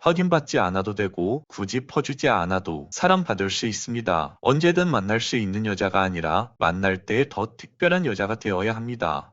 확인받지 않아도 되고 굳이 퍼주지 않아도 사랑받을 수 있습니다. 언제든 만날 수 있는 여자가 아니라 만날 때 더 특별한 여자가 되어야 합니다.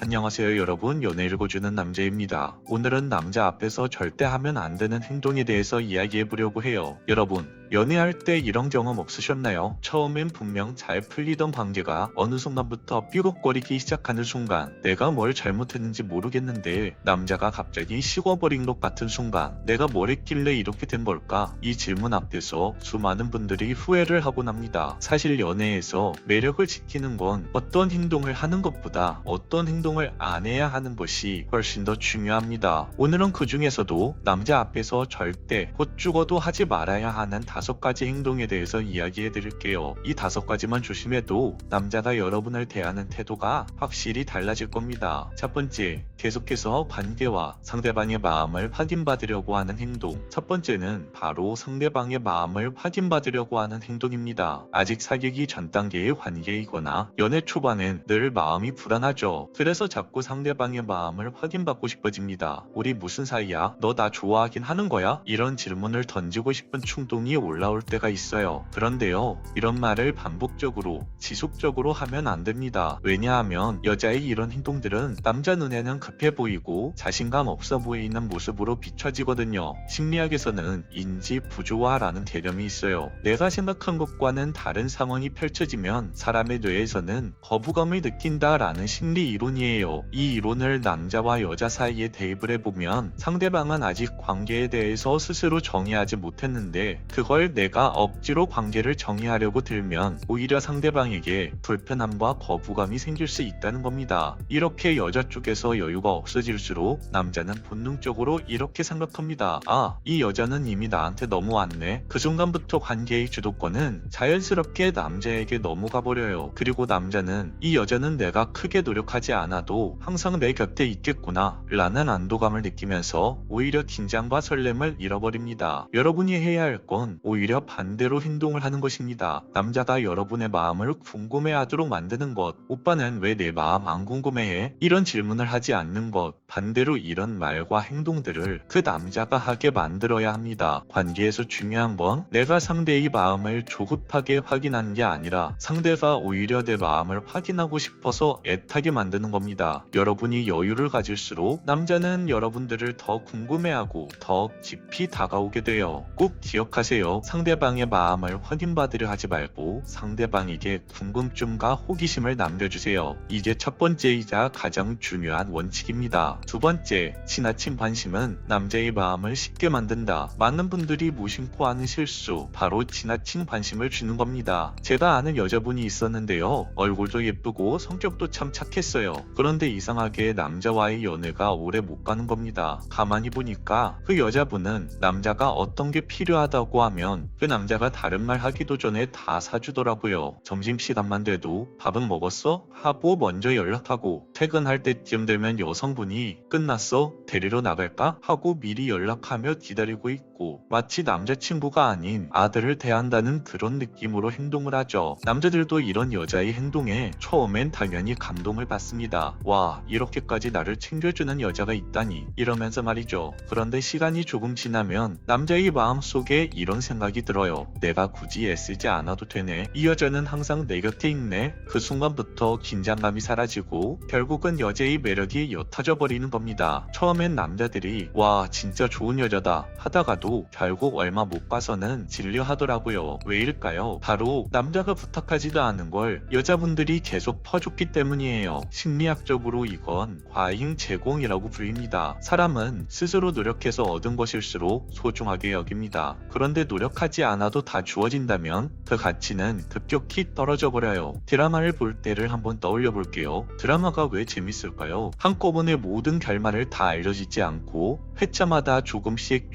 안녕하세요 여러분, 연애 읽어주는 남자입니다. 오늘은 남자 앞에서 절대 하면 안 되는 행동에 대해서 이야기해보려고 해요. 여러분, 연애할 때 이런 경험 없으셨나요? 처음엔 분명 잘 풀리던 관계가 어느 순간부터 삐걱거리기 시작하는 순간, 내가 뭘 잘못했는지 모르겠는데 남자가 갑자기 식어버린 것 같은 순간, 내가 뭘 했길래 이렇게 된 걸까? 이 질문 앞에서 수많은 분들이 후회를 하곤 합니다. 사실 연애에서 매력을 지키는 건 어떤 행동을 하는 것보다 어떤 행동을 안 해야 하는 것이 훨씬 더 중요합니다. 오늘은 그 중에서도 남자 앞에서 절대 곧 죽어도 하지 말아야 하는 5가지 행동에 대해서 이야기해 드릴게요. 이 5가지만 조심해도 남자가 여러분을 대하는 태도가 확실히 달라질 겁니다. 첫 번째, 계속해서 관계와 상대방의 마음을 확인받으려고 하는 행동. 첫 번째는 바로 상대방의 마음을 확인받으려고 하는 행동입니다. 아직 사귀기 전 단계의 관계이거나 연애 초반엔 늘 마음이 불안하죠. 그래서 자꾸 상대방의 마음을 확인받고 싶어집니다. 우리 무슨 사이야? 너 나 좋아하긴 하는 거야? 이런 질문을 던지고 싶은 충동이 올라올 때가 있어요. 그런데요, 이런 말을 반복적으로 지속적으로 하면 안 됩니다. 왜냐하면 여자의 이런 행동들은 남자 눈에는 급해 보이고 자신감 없어 보이는 모습으로 비춰지거든요. 심리학에서는 인지 부조화라는 개념이 있어요. 내가 생각한 것과는 다른 상황이 펼쳐지면 사람의 뇌에서는 거부감을 느낀다라는 심리 이론이에요. 이 이론을 남자와 여자 사이에 대입을 해보면, 상대방은 아직 관계에 대해서 스스로 정의하지 못했는데 그걸 내가 억지로 관계를 정의하려고 들면 오히려 상대방에게 불편함과 거부감이 생길 수 있다는 겁니다. 이렇게 여자 쪽에서 여유가 없어질수록 남자는 본능적으로 이렇게 생각합니다. 아, 이 여자는 이미 나한테 넘어왔네. 그 순간부터 관계의 주도권은 자연스럽게 남자에게 넘어가 버려요. 그리고 남자는 이 여자는 내가 크게 노력하지 않아도 항상 내 곁에 있겠구나 라는 안도감을 느끼면서 오히려 긴장과 설렘을 잃어버립니다. 여러분이 해야 할 건 오히려 반대로 행동을 하는 것입니다. 남자가 여러분의 마음을 궁금해하도록 만드는 것. 오빠는 왜 내 마음 안 궁금해해? 이런 질문을 하지 않는 것. 반대로 이런 말과 행동들을 그 남자가 하게 만들어야 합니다. 관계에서 중요한 건 내가 상대의 마음을 조급하게 확인하는 게 아니라 상대가 오히려 내 마음을 확인하고 싶어서 애타게 만드는 겁니다. 여러분이 여유를 가질수록 남자는 여러분들을 더 궁금해하고 더 깊이 다가오게 돼요. 꼭 기억하세요. 상대방의 마음을 확인받으려 하지 말고 상대방에게 궁금증과 호기심을 남겨주세요. 이게 첫 번째이자 가장 중요한 원칙입니다. 두 번째, 지나친 관심은 남자의 마음을 쉽게 만든다. 많은 분들이 무심코 하는 실수, 바로 지나친 관심을 주는 겁니다. 제가 아는 여자분이 있었는데요. 얼굴도 예쁘고 성격도 참 착했어요. 그런데 이상하게 남자와의 연애가 오래 못 가는 겁니다. 가만히 보니까 그 여자분은 남자가 어떤 게 필요하다고 하면 그 남자가 다른 말 하기도 전에 다 사주더라고요. 점심시간만 돼도 밥은 먹었어? 하고 먼저 연락하고, 퇴근할 때쯤 되면 여성분이 끝났어? 데리러 나갈까? 하고 미리 연락하며 기다리고 있고, 마치 남자친구가 아닌 아들을 대한다는 그런 느낌으로 행동을 하죠. 남자들도 이런 여자의 행동에 처음엔 당연히 감동을 받습니다. 와, 이렇게까지 나를 챙겨주는 여자가 있다니, 이러면서 말이죠. 그런데 시간이 조금 지나면 남자의 마음속에 이런 생각이 들어요. 내가 굳이 애쓰지 않아도 되네. 이 여자는 항상 내 곁에 있네. 그 순간부터 긴장감이 사라지고 결국은 여자의 매력이 옅어져 버리는 겁니다. 처음엔 남자들이 와, 진짜 좋은 여자다 하다가도 결국 얼마 못 가서는 질려 하더라고요. 왜일까요? 바로 남자가 부탁하지도 않은 걸 여자분들이 계속 퍼줬기 때문이에요. 심리학적으로 이건 과잉 제공이라고 불립니다. 사람은 스스로 노력해서 얻은 것일수록 소중하게 여깁니다. 그런데 노력하지 않아도 다 주어진다면 그 가치는 급격히 떨어져 버려요. 드라마를 볼 때를 한번 떠올려 볼게요. 드라마가 왜 재밌을까요? 한꺼번에 모든 결말을 다 알려지지 않고 회차마다 조금씩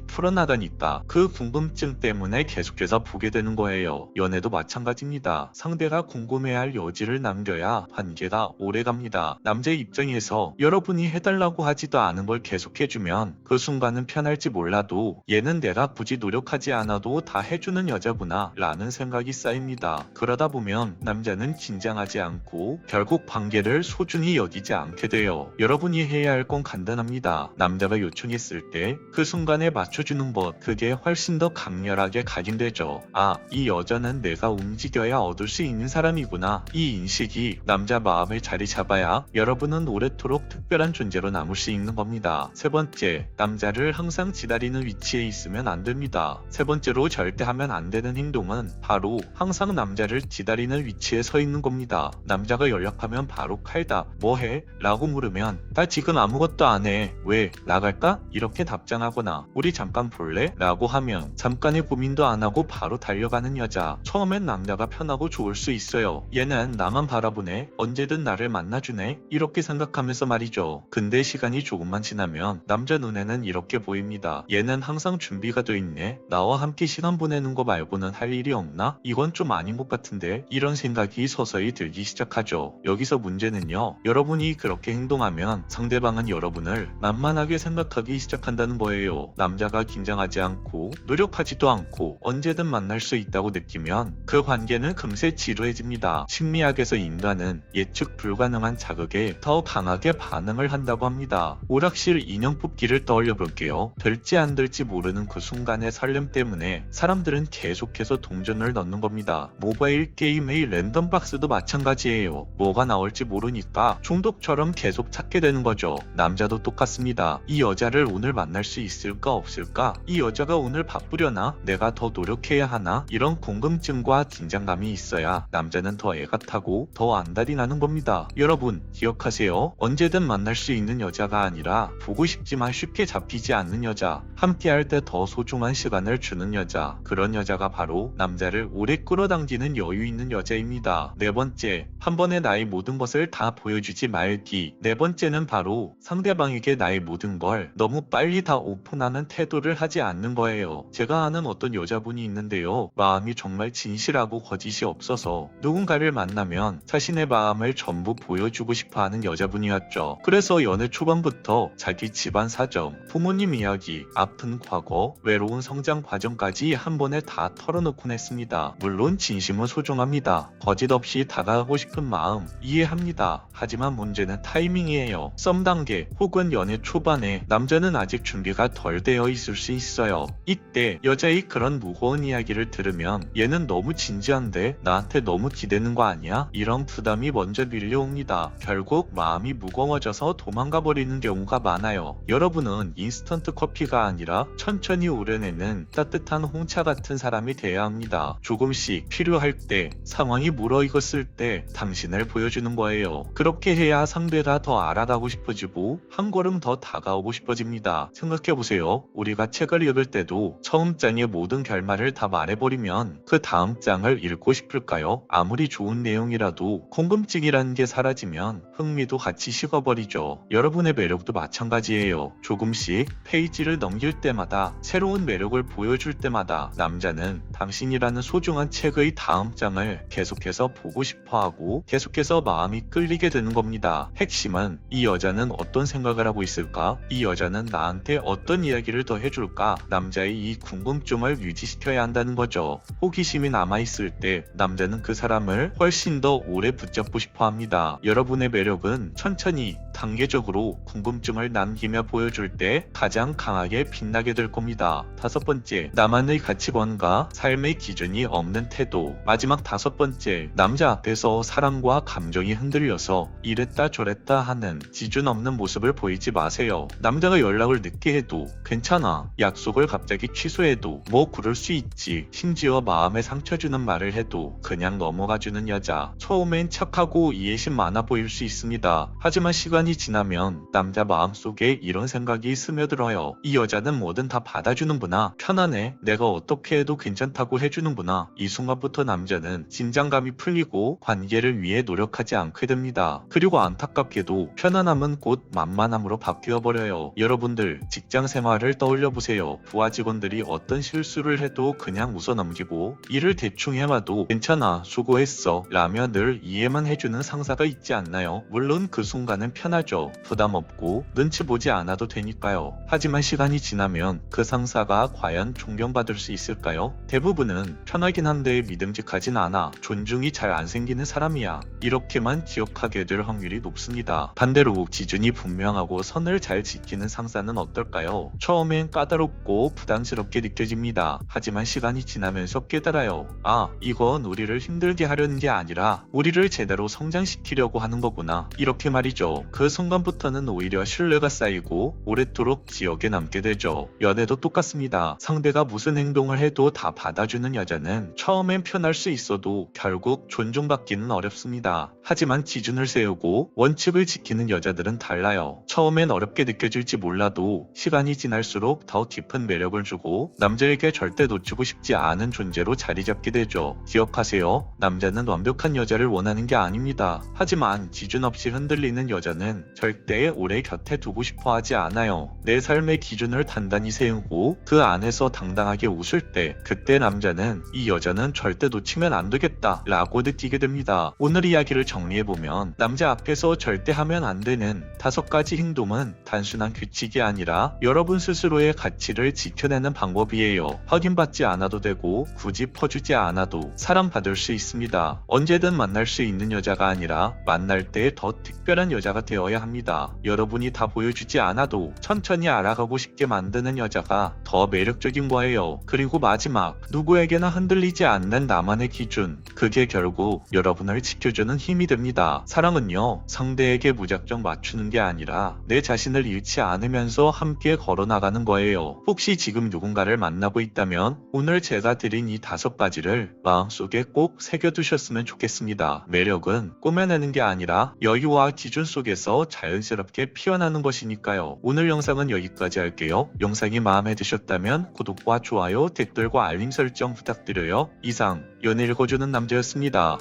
풀어나가니까 그 궁금증 때문에 계속해서 보게 되는 거예요. 연애도 마찬가지입니다. 상대가 궁금해할 여지를 남겨야 관계가 오래갑니다. 합니다. 남자의 입장에서 여러분이 해달라고 하지도 않은 걸 계속해주면 그 순간은 편할지 몰라도 얘는 내가 굳이 노력하지 않아도 다 해주는 여자구나 라는 생각이 쌓입니다. 그러다 보면 남자는 긴장하지 않고 결국 관계를 소중히 여기지 않게 돼요. 여러분이 해야 할 건 간단합니다. 남자가 요청했을 때 그 순간에 맞춰주는 것, 그게 훨씬 더 강렬하게 각인되죠. 아, 이 여자는 내가 움직여야 얻을 수 있는 사람이구나. 이 인식이 남자 마음을 자리 잡아야 여러분은 오래도록 특별한 존재로 남을 수 있는 겁니다. 세 번째, 남자를 항상 기다리는 위치에 있으면 안 됩니다. 세 번째로 절대 하면 안 되는 행동은 바로 항상 남자를 기다리는 위치에 서 있는 겁니다. 남자가 연락하면 바로 칼다, 뭐해? 라고 물으면 나 지금 아무것도 안 해. 왜? 나갈까? 이렇게 답장하거나 우리 잠깐 볼래? 라고 하면 잠깐의 고민도 안 하고 바로 달려가는 여자. 처음엔 남자가 편하고 좋을 수 있어요. 얘는 나만 바라보네. 언제든 나를 만나주네. 이렇게 생각하면서 말이죠. 근데 시간이 조금만 지나면 남자 눈에는 이렇게 보입니다. 얘는 항상 준비가 돼 있네. 나와 함께 시간 보내는 거 말고는 할 일이 없나? 이건 좀 아닌 것 같은데. 이런 생각이 서서히 들기 시작하죠. 여기서 문제는요. 여러분이 그렇게 행동하면 상대방은 여러분을 만만하게 생각하기 시작한다는 거예요. 남자가 긴장하지 않고 노력하지도 않고 언제든 만날 수 있다고 느끼면 그 관계는 금세 지루해집니다. 심리학에서 인간은 예측 불가능한 자극에 더 강하게 반응을 한다고 합니다. 오락실 인형 뽑기를 떠올려 볼게요. 될지 안 될지 모르는 그 순간의 설렘 때문에 사람들은 계속해서 동전을 넣는 겁니다. 모바일 게임의 랜덤박스도 마찬가지예요. 뭐가 나올지 모르니까 중독처럼 계속 찾게 되는 거죠. 남자도 똑같습니다. 이 여자를 오늘 만날 수 있을까 없을까? 이 여자가 오늘 바쁘려나? 내가 더 노력해야 하나? 이런 궁금증과 긴장감이 있어야 남자는 더 애가 타고 더 안달이 나는 겁니다. 여러분 기억하세요. 언제든 만날 수 있는 여자가 아니라 보고 싶지만 쉽게 잡히지 않는 여자, 함께할 때 더 소중한 시간을 주는 여자, 그런 여자가 바로 남자를 오래 끌어당기는 여유 있는 여자입니다. 네 번째, 한 번에 나의 모든 것을 다 보여주지 말기. 네 번째는 바로 상대방에게 나의 모든 걸 너무 빨리 다 오픈하는 태도를 하지 않는 거예요. 제가 아는 어떤 여자분이 있는데요. 마음이 정말 진실하고 거짓이 없어서 누군가를 만나면 자신의 마음을 전부 보여주고 싶어하는 여자분이었죠. 그래서 연애 초반부터 자기 집안 사정, 부모님 이야기, 아픈 과거, 외로운 성장 과정까지 한 번에 다 털어놓곤 했습니다. 물론 진심은 소중합니다. 거짓 없이 다가가고 싶은 마음 이해합니다. 하지만 문제는 타이밍이에요. 썸 단계 혹은 연애 초반에 남자는 아직 준비가 덜 되어 있을 수 있어요. 이때 여자의 그런 무거운 이야기를 들으면 얘는 너무 진지한데 나한테 너무 기대는 거 아니야? 이런 부담이 먼저 밀려옵니다. 결국 마음이 무거워져서 도망가 버리는 경우가 많아요. 여러분은 인스턴트 커피가 아니라 천천히 우려내는 따뜻한 홍차 같은 사람이 돼야 합니다. 조금씩 필요할 때, 상황이 무르익었을 때 당신을 보여주는 거예요. 그렇게 해야 상대가 더 알아가고 싶어지고 한 걸음 더 다가오고 싶어집니다. 생각해보세요. 우리가 책을 읽을 때도 처음 장의 모든 결말을 다 말해버리면 그 다음 장을 읽고 싶을까요? 아무리 좋은 내용이라도 궁금증이라는 게 사라지면 흥미도 같이 식어버리죠. 여러분의 매력도 마찬가지예요. 조금씩 페이지를 넘길 때마다 새로운 매력을 보여줄 때마다 남자는 당신이라는 소중한 책의 다음 장을 계속해서 보고 싶어하고 계속해서 마음이 끌리게 되는 겁니다. 핵심은 이 여자는 어떤 생각을 하고 있을까? 이 여자는 나한테 어떤 이야기를 더 해줄까? 남자의 이 궁금증을 유지시켜야 한다는 거죠. 호기심이 남아있을 때 남자는 그 사람을 훨씬 더 오래 붙잡고 싶어 합니다. 여러분의 매력은 천천히 단계적으로 궁금증을 남기며 보여줄 때 가장 강하게 빛나게 될 겁니다. 다섯 번째, 나만의 가치관과 삶의 기준이 없는 태도. 마지막 다섯 번째, 남자 앞에서 사랑과 감정이 흔들려서 이랬다 저랬다 하는 기준 없는 모습을 보이지 마세요. 남자가 연락을 늦게 해도 괜찮아. 약속을 갑자기 취소해도 뭐 그럴 수 있지. 심지어 마음에 상처 주는 말을 해도 그냥 넘어가주는 여자. 처음엔 착하고 이해심 많아 보일 수 있습니다. 하지만 시간이 시간이 지나면 남자 마음속에 이런 생각이 스며들어요. 이 여자는 뭐든 다 받아주는구나. 편하네. 내가 어떻게 해도 괜찮다고 해주는구나. 이 순간부터 남자는 긴장감이 풀리고 관계를 위해 노력하지 않게 됩니다. 그리고 안타깝게도 편안함은 곧 만만함으로 바뀌어버려요. 여러분들 직장 생활을 떠올려보세요. 부하 직원들이 어떤 실수를 해도 그냥 웃어넘기고 일을 대충 해와도 괜찮아, 수고했어 라며 늘 이해만 해주는 상사가 있지 않나요? 물론 그 순간은 편하죠. 부담 없고 눈치 보지 않아도 되니까요. 하지만 시간이 지나면 그 상사가 과연 존경받을 수 있을까요? 대부분은 편하긴 한데 믿음직하진 않아. 존중이 잘 안 생기는 사람이야. 이렇게만 기억하게 될 확률이 높습니다. 반대로 기준이 분명하고 선을 잘 지키는 상사는 어떨까요? 처음엔 까다롭고 부담스럽게 느껴집니다. 하지만 시간이 지나면서 깨달아요. 아, 이건 우리를 힘들게 하려는 게 아니라 우리를 제대로 성장시키려고 하는 거구나. 이렇게 말이죠. 그 순간부터는 오히려 신뢰가 쌓이고 오랫도록 기억에 남게 되죠. 연애도 똑같습니다. 상대가 무슨 행동을 해도 다 받아주는 여자는 처음엔 편할 수 있어도 결국 존중받기는 어렵습니다. 하지만 기준을 세우고 원칙을 지키는 여자들은 달라요. 처음엔 어렵게 느껴질지 몰라도 시간이 지날수록 더 깊은 매력을 주고 남자에게 절대 놓치고 싶지 않은 존재로 자리 잡게 되죠. 기억하세요. 남자는 완벽한 여자를 원하는 게 아닙니다. 하지만 기준 없이 흔들리는 여자는 절대 오래 곁에 두고 싶어 하지 않아요. 내 삶의 기준을 단단히 세우고 그 안에서 당당하게 웃을 때 그때 남자는 이 여자는 절대 놓치면 안 되겠다 라고 느끼게 됩니다. 오늘 이야기를 정리해보면 남자 앞에서 절대 하면 안 되는 5가지 행동은 단순한 규칙이 아니라 여러분 스스로의 가치를 지켜내는 방법이에요. 확인받지 않아도 되고 굳이 퍼주지 않아도 사랑받을 수 있습니다. 언제든 만날 수 있는 여자가 아니라 만날 때 더 특별한 여자가 되어야 합니다. 여러분이 다 보여주지 않아도 천천히 알아가고 싶게 만드는 여자가 더 매력적인 거예요. 그리고 마지막, 누구에게나 흔들리지 않는 나만의 기준, 그게 결국 여러분을 지켜주는 힘이 됩니다. 사랑은요, 상대에게 무작정 맞추는 게 아니라 내 자신을 잃지 않으면서 함께 걸어나가는 거예요. 혹시 지금 누군가를 만나고 있다면 오늘 제가 드린 이 5가지를 마음속에 꼭 새겨두셨으면 좋겠습니다. 매력은 꾸며내는 게 아니라 여유와 기준 속에서 자연스럽게 피어나는 것이니까요. 오늘 영상은 여기까지 할게요. 영상이 마음에 드셨다면 구독과 좋아요, 댓글과 알림 설정 부탁드려요. 이상 연애 읽어주는 남자였습니다.